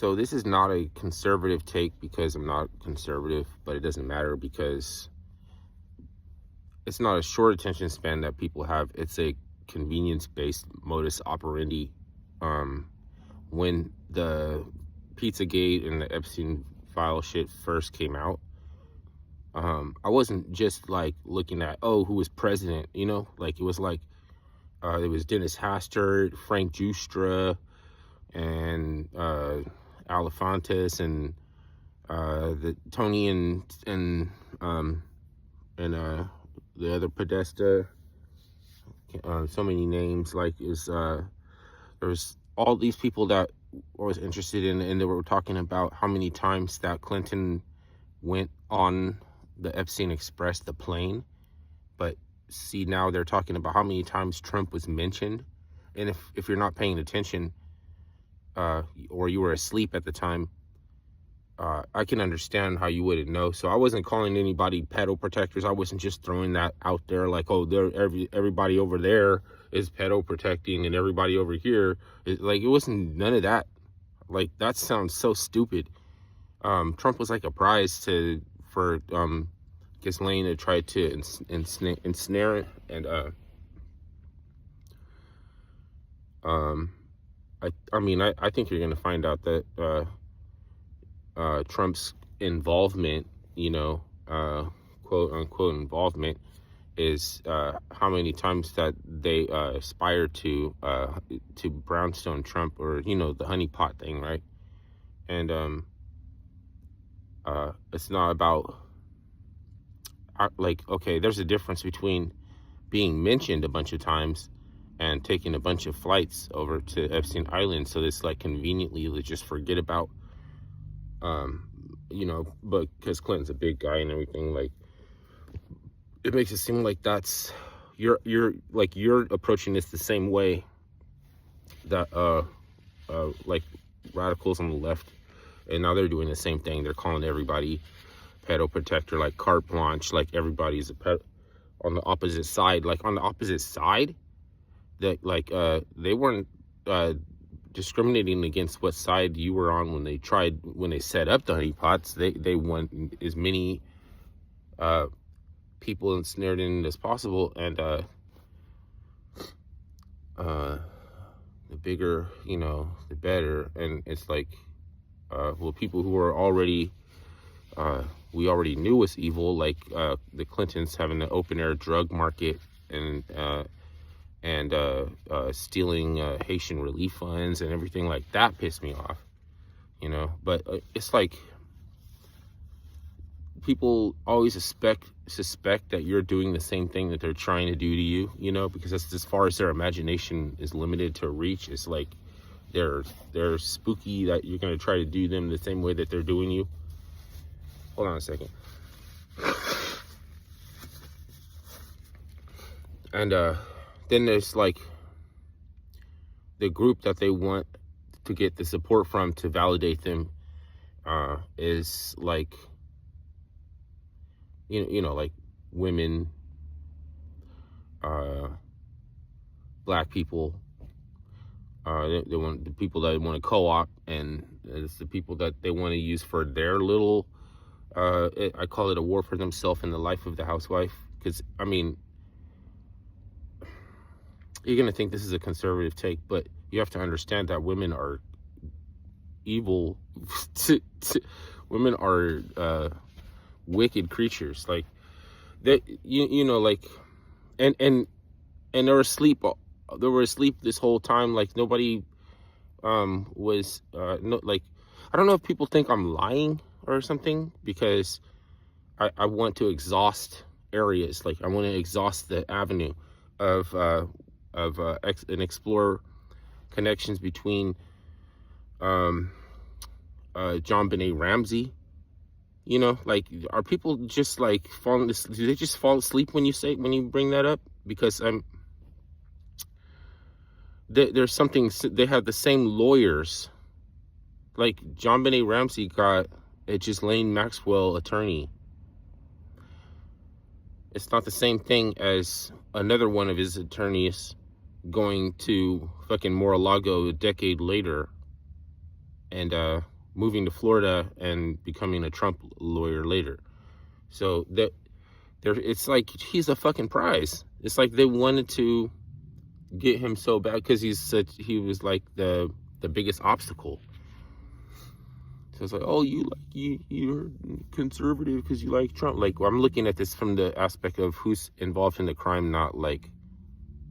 So this is not a conservative take because I'm not conservative, but it doesn't matter because it's not a short attention span that people have. It's a convenience-based modus operandi. When the Pizzagate and the Epstein file shit first came out, I wasn't just like looking at, oh, who was president, like it was like it was Dennis Hastert, Frank Justra, and Alefantis, and the Tony and the other Podesta. So many names. Like there was all these people that I was interested in, and they were talking about how many times that Clinton went on the Epstein Express, the plane. But see, now they're talking about how many times Trump was mentioned. And if you're not paying attention, or you were asleep at the time, I can understand how you wouldn't know. So I wasn't calling anybody pedo protectors. I wasn't just throwing that out there like, oh, everybody over there is pedo protecting and everybody over here is like, it wasn't none of that. Like, that sounds so stupid. Trump was like a prize for Ghislaine to try to ensnare it. And I think you're gonna find out that Trump's involvement, quote unquote involvement, is how many times that they aspire to brownstone Trump, or the honeypot thing, right? And it's not about like, okay, there's a difference between being mentioned a bunch of times and taking a bunch of flights over to Epstein Island, so this like conveniently they just forget about but because Clinton's a big guy and everything, like, it makes it seem like that's you're approaching this the same way that like radicals on the left, and now they're doing the same thing. They're calling everybody pedo protector, like carte blanche, like everybody's a pet on the opposite side. Like on the opposite side, that like they weren't discriminating against what side you were on when they set up the honeypots. They want as many people ensnared in as possible, and the bigger, the better. And it's like, well, people who are already we already knew was evil, like the Clintons having the open air drug market and stealing Haitian relief funds and everything like that pissed me off, But it's like people always suspect that you're doing the same thing that they're trying to do to you, because that's as far as their imagination is limited to reach. It's like they're spooky that you're going to try to do them the same way that they're doing you. Hold on a second. And then there's like the group that they want to get the support from to validate them is like, like women, black people. They want the people that want to co-opt, and it's the people that they want to use for their little, I call it a war for themselves in the life of the housewife. Because, you're going to think this is a conservative take, but you have to understand that women are evil. Women are wicked creatures. Like, they, like, and they were asleep. They were asleep this whole time. Like, nobody was, no, like, I don't know if people think I'm lying or something, because I want to exhaust areas. Like, I want to exhaust the avenue of and explore connections between John Benet Ramsey. Like, are people just like falling asleep? Do they just fall asleep when you bring that up? Because there's something, they have the same lawyers. Like, John Benet Ramsey got a Ghislaine Maxwell attorney. It's not the same thing as another one of his attorneys going to fucking Mar-a-Lago a decade later and moving to Florida and becoming a Trump lawyer later. So that it's like he's a fucking prize. It's like they wanted to get him so bad because he was like the biggest obstacle. So it's like, oh, you're conservative because you like Trump. Like, I'm looking at this from the aspect of who's involved in the crime, not like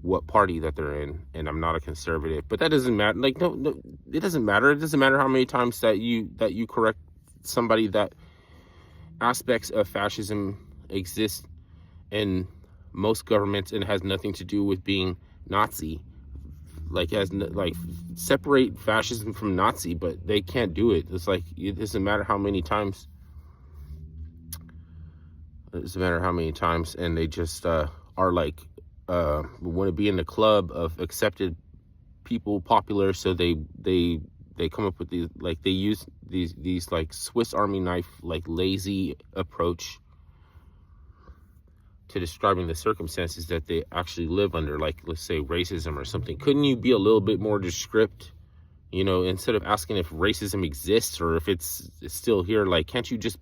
what party that they're in. And I'm not a conservative, but that doesn't matter. Like, no, it doesn't matter. It doesn't matter how many times that you correct somebody, that aspects of fascism exist in most governments and has nothing to do with being Nazi. Like, separate fascism from Nazi, but they can't do it. It's like, it doesn't matter how many times. It doesn't matter how many times, and they just are like, want to be in the club of accepted people, popular. So they come up with these, like, they use these like Swiss Army knife, like, lazy approach to describing the circumstances that they actually live under, like, let's say racism or something. Couldn't you be a little bit more descriptive? You know, instead of asking if racism exists or if it's still here, like, can't you just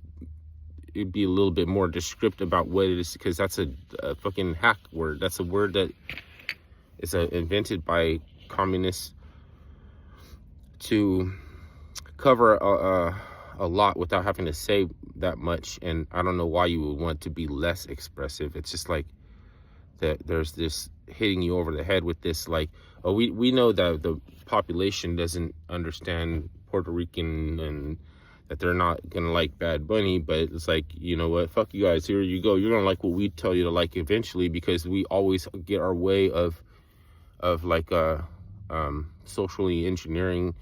be a little bit more descriptive about what it is? Because that's a fucking hack word. That's a word that is invented by communists to cover a lot without having to say that much. And I don't know why you would want to be less expressive. It's just like that there's this hitting you over the head with this, like, oh, we know that the population doesn't understand Puerto Rican and that they're not gonna like Bad Bunny, but it's like, you know what, fuck you guys, here you go, you're gonna like what we tell you to like eventually, because we always get our way of like socially engineering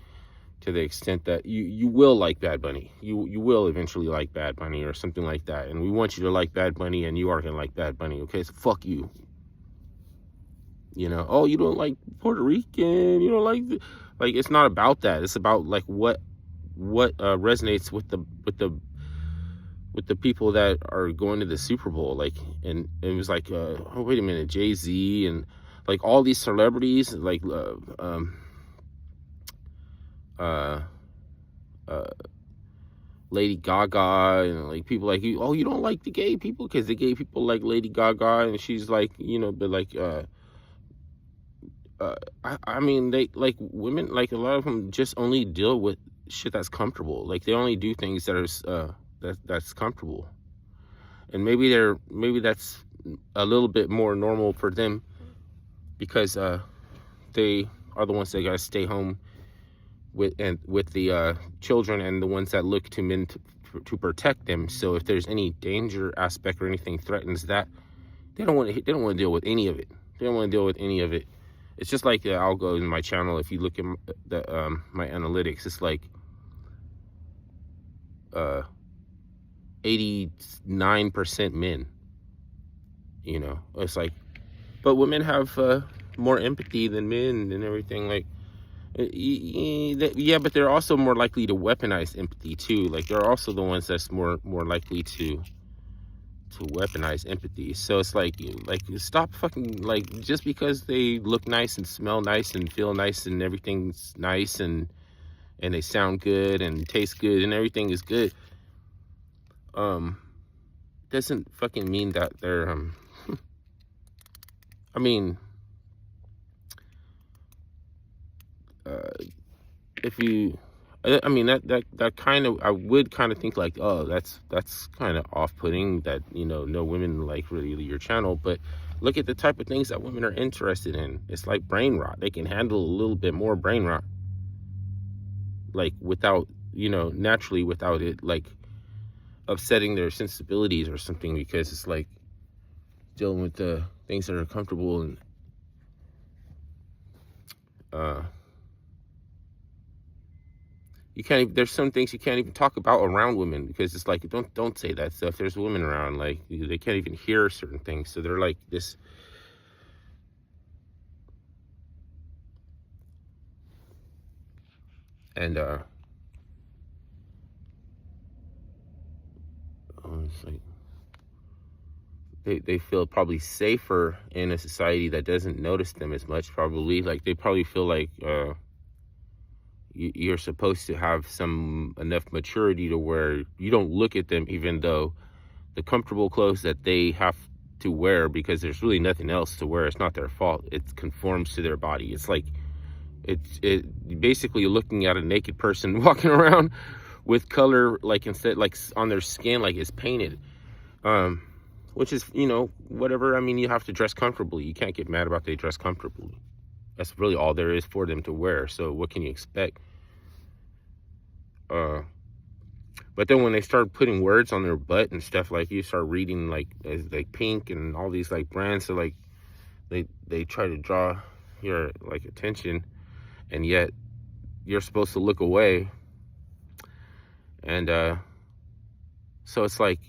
to the extent that you will like Bad Bunny. You will eventually like Bad Bunny or something like that. And we want you to like Bad Bunny, and you are gonna like Bad Bunny, okay? So fuck you. You know, oh, you don't like Puerto Rican, you don't like, it's not about that. It's about like what resonates with the people that are going to the Super Bowl. Like, and it was like, oh, wait a minute, Jay-Z and like all these celebrities, like Lady Gaga, and like people like you, oh, you don't like the gay people because the gay people like Lady Gaga, and she's like, you know, but like I mean, they like women, like a lot of them just only deal with shit that's comfortable. Like, they only do things that are that's comfortable, and maybe that's a little bit more normal for them because they are the ones that gotta stay home with the children, and the ones that look to men to protect them. So if there's any danger aspect or anything threatens that, they don't want to deal with any of it. They don't want to deal with any of it. It's just like the algo in my channel. If you look at my analytics, it's like 89% men. You know, it's like, but women have more empathy than men and everything. Like, yeah, but they're also more likely to weaponize empathy too. Like, they're also the ones that's more likely to weaponize empathy. So it's like stop fucking, like, just because they look nice and smell nice and feel nice and everything's nice and they sound good and taste good and everything is good, doesn't fucking mean that they're I mean, if you, I mean, that kind of, I would kind of think like, oh, that's kind of off-putting that, you know, no women like really your channel. But look at the type of things that women are interested in. It's like brain rot. They can handle a little bit more brain rot, like, without, you know, naturally, without it like upsetting their sensibilities or something, because it's like dealing with the things that are comfortable. And you can't even, there's some things you can't even talk about around women, because it's like, don't say that stuff. There's women around, like, they can't even hear certain things, so they're like this. And it's like they feel probably safer in a society that doesn't notice them as much, probably. Like, they probably feel like you're supposed to have enough maturity to where you don't look at them, even though the comfortable clothes that they have to wear, because there's really nothing else to wear, it's not their fault, it conforms to their body. It's like it basically looking at a naked person walking around with color, like instead, like on their skin, like it's painted, which is, you know, whatever. I mean, you have to dress comfortably. You can't get mad about they dress comfortably. That's really all there is for them to wear. So what can you expect? But then when they start putting words on their butt and stuff, like you start reading like Pink and all these like brands, so like they try to draw your like attention, and yet you're supposed to look away. And so it's like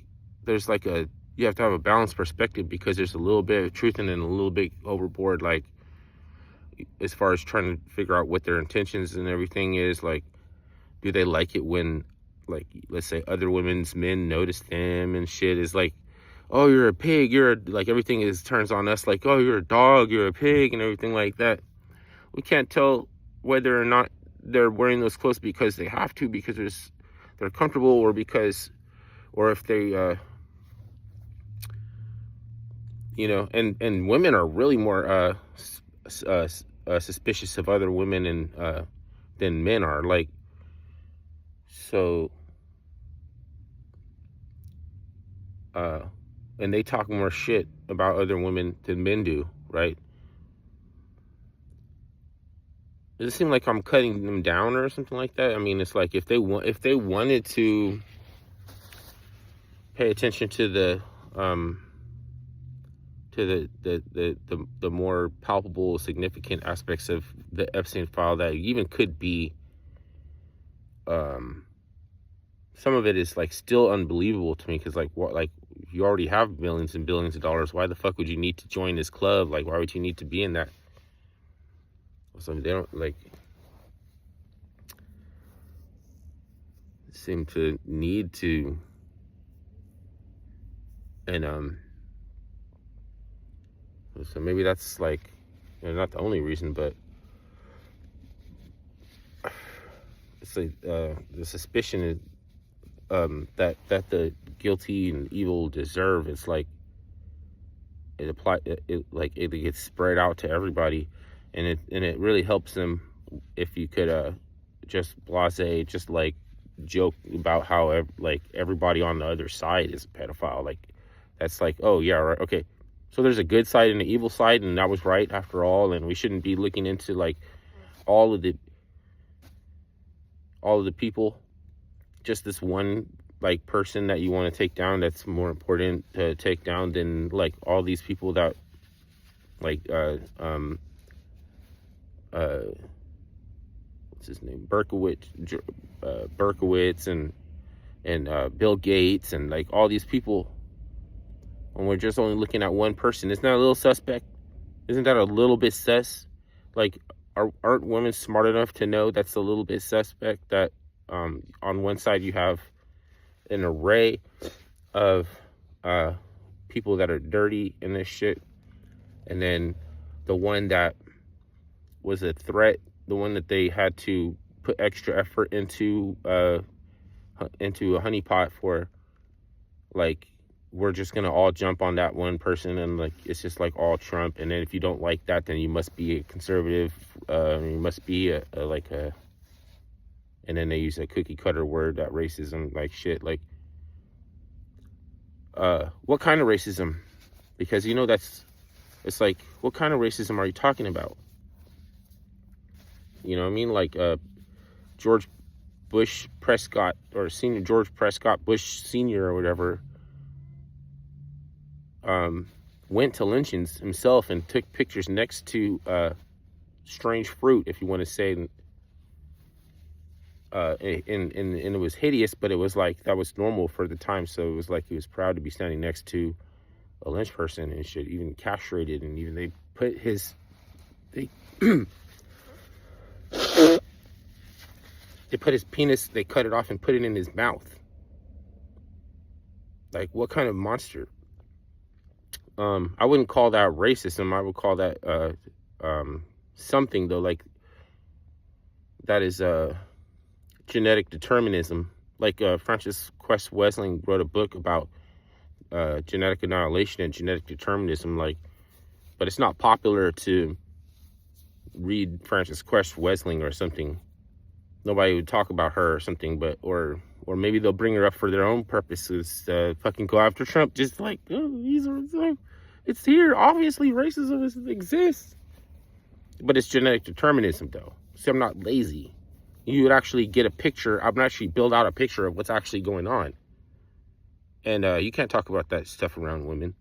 there's like you have to have a balanced perspective, because there's a little bit of truth and then a little bit overboard, like as far as trying to figure out what their intentions and everything is. Like, do they like it when, like, let's say other women's men notice them and shit? Is like, oh, you're a pig, like everything is turns on us, like, oh, you're a dog, you're a pig, and everything like that. We can't tell whether or not they're wearing those clothes because they have to, because they're comfortable, or if they you know, and women are really more suspicious of other women and than men are. Like, so and they talk more shit about other women than men do, right? Does it seem like I'm cutting them down or something like that? I mean, it's like if they wanted to pay attention to the more palpable, significant aspects of the Epstein file, that even could be, some of it is like still unbelievable to me, because like, what, like, you already have millions and billions of dollars. Why the fuck would you need to join this club? Like, why would you need to be in that? So they don't like seem to need to, and so maybe that's like, you know, not the only reason, but it's like the suspicion is that the guilty and evil deserve. It's like it gets spread out to everybody, and it really helps them if you could just just like joke about how like everybody on the other side is a pedophile. Like, that's like, oh yeah, right, okay, so there's a good side and an evil side, and that was right after all, and we shouldn't be looking into like all of the people, just this one like person that you want to take down, that's more important to take down than like all these people that like what's his name, Berkowitz and Bill Gates, and like all these people, when we're just only looking at one person. Isn't that a little suspect? Isn't that a little bit sus? Like, aren't women smart enough to know that's a little bit suspect, that on one side you have an array of people that are dirty in this shit, and then the one that was a threat, the one that they had to put extra effort into a honeypot for, like, we're just gonna all jump on that one person, and like it's just like all Trump, and then if you don't like that, then you must be a conservative, you must be a and then they use a cookie cutter word, that racism, like shit, like what kind of racism? Because, you know, it's like, what kind of racism are you talking about? You know what I mean? Like George Bush Prescott, or Senior George Prescott Bush Senior or whatever, went to lynchings himself and took pictures next to strange fruit, if you want to say, and it was hideous, but it was like, that was normal for the time. So it was like he was proud to be standing next to a lynch person and shit, even castrated, and even they put his they put his penis, they cut it off and put it in his mouth. Like, what kind of monster? I wouldn't call that racism. I would call that something, though. Like, that is genetic determinism. Like Francis Quest Wesling wrote a book about genetic annihilation and genetic determinism. Like, but it's not popular to read Francis Quest Wesling or something. Nobody would talk about her or something, but or maybe they'll bring her up for their own purposes. Fucking go after Trump, just like, oh, it's here. Obviously, racism exists, but it's genetic determinism, though. See, I'm not lazy. You would actually get a picture. I would actually build out a picture of what's actually going on, and you can't talk about that stuff around women.